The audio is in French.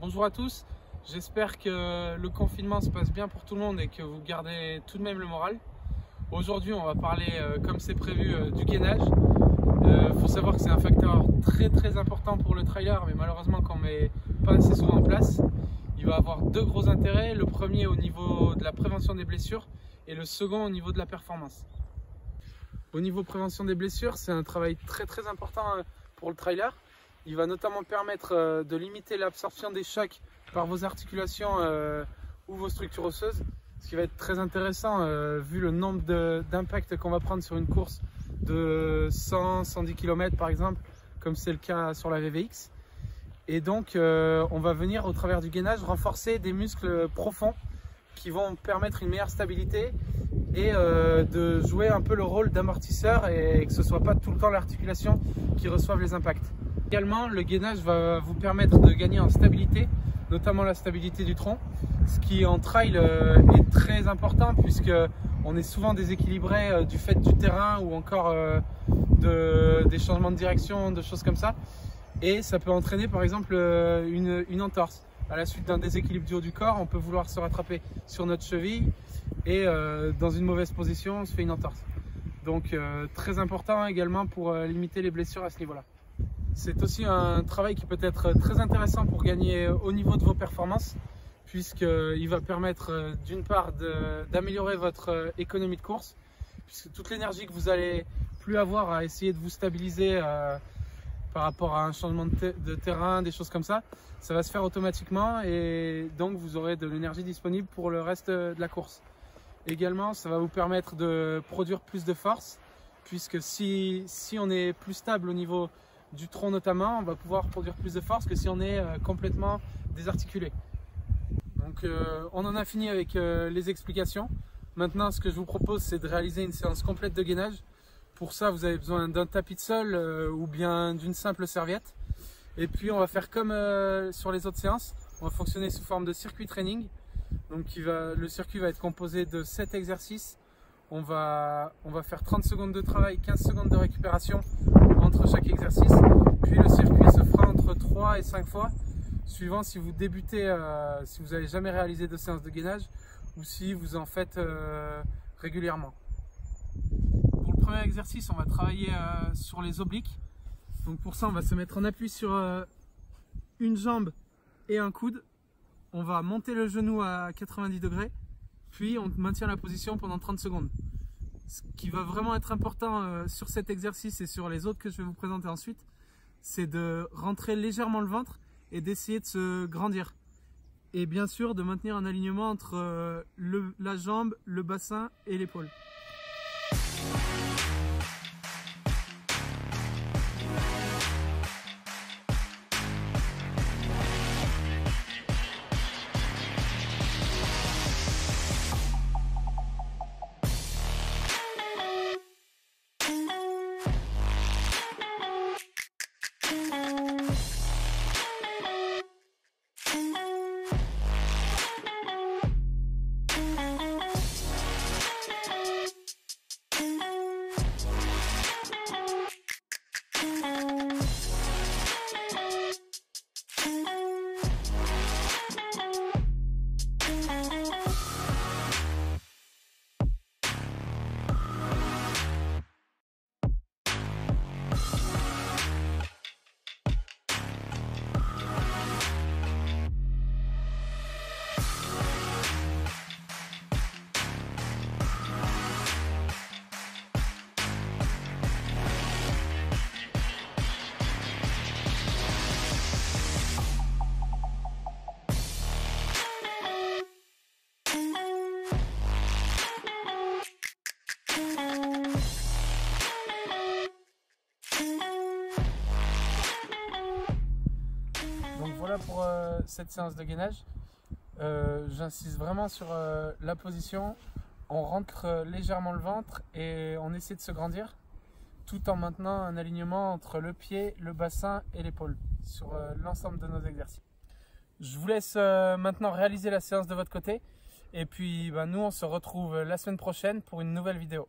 Bonjour à tous, j'espère que le confinement se passe bien pour tout le monde et que vous gardez tout de même le moral. Aujourd'hui on va parler, comme c'est prévu, du gainage. Faut savoir que c'est un facteur très important pour le trailer, mais malheureusement qu'on ne met pas assez souvent en place. Il va avoir deux gros intérêts, le premier au niveau de la prévention des blessures et le second au niveau de la performance. Au niveau prévention des blessures, c'est un travail très important pour le trailer. Il va notamment permettre de limiter l'absorption des chocs par vos articulations ou vos structures osseuses. Ce qui va être très intéressant vu le nombre d'impacts qu'on va prendre sur une course de 100-110 km par exemple, comme c'est le cas sur la VVX. Et donc on va venir au travers du gainage renforcer des muscles profonds qui vont permettre une meilleure stabilité et de jouer un peu le rôle d'amortisseur et que ce ne soit pas tout le temps l'articulation qui reçoive les impacts. Également, le gainage va vous permettre de gagner en stabilité, notamment la stabilité du tronc, ce qui en trail est très important puisque on est souvent déséquilibré du fait du terrain ou encore des changements de direction, de choses comme ça. Et ça peut entraîner par exemple une entorse. À la suite d'un déséquilibre du haut du corps, on peut vouloir se rattraper sur notre cheville et dans une mauvaise position, on se fait une entorse. Donc très important également pour limiter les blessures à ce niveau-là. C'est aussi un travail qui peut être très intéressant pour gagner au niveau de vos performances, puisqu'il va permettre d'une part d'améliorer votre économie de course, puisque toute l'énergie que vous allez plus avoir à essayer de vous stabiliser par rapport à un changement de terrain, des choses comme ça, ça va se faire automatiquement et donc vous aurez de l'énergie disponible pour le reste de la course. Également, ça va vous permettre de produire plus de force, puisque si on est plus stable au niveau du tronc notamment, on va pouvoir produire plus de force que si on est complètement désarticulé. Donc on en a fini avec les explications. Maintenant, ce que je vous propose, c'est de réaliser une séance complète de gainage. Pour ça, vous avez besoin d'un tapis de sol ou bien d'une simple serviette. Et puis on va faire comme sur les autres séances, on va fonctionner sous forme de circuit training. Donc le circuit va être composé de 7 exercices. On va faire 30 secondes de travail, 15 secondes de récupération entre chaque exercice. Puis le circuit se fera entre 3 et 5 fois, suivant si vous débutez, si vous n'avez jamais réalisé de séance de gainage ou si vous en faites régulièrement. Pour le premier exercice, on va travailler sur les obliques. Donc pour ça, on va se mettre en appui sur une jambe et un coude. On va monter le genou à 90 degrés, puis on maintient la position pendant 30 secondes. Ce qui va vraiment être important sur cet exercice et sur les autres que je vais vous présenter ensuite, c'est de rentrer légèrement le ventre et d'essayer de se grandir. Et bien sûr de maintenir un alignement entre la jambe, le bassin et l'épaule. Donc voilà pour cette séance de gainage. J'insiste vraiment sur la position. On rentre légèrement le ventre et on essaie de se grandir tout en maintenant un alignement entre le pied, le bassin et l'épaule sur l'ensemble de nos exercices. Je vous laisse maintenant réaliser la séance de votre côté et puis nous on se retrouve la semaine prochaine pour une nouvelle vidéo.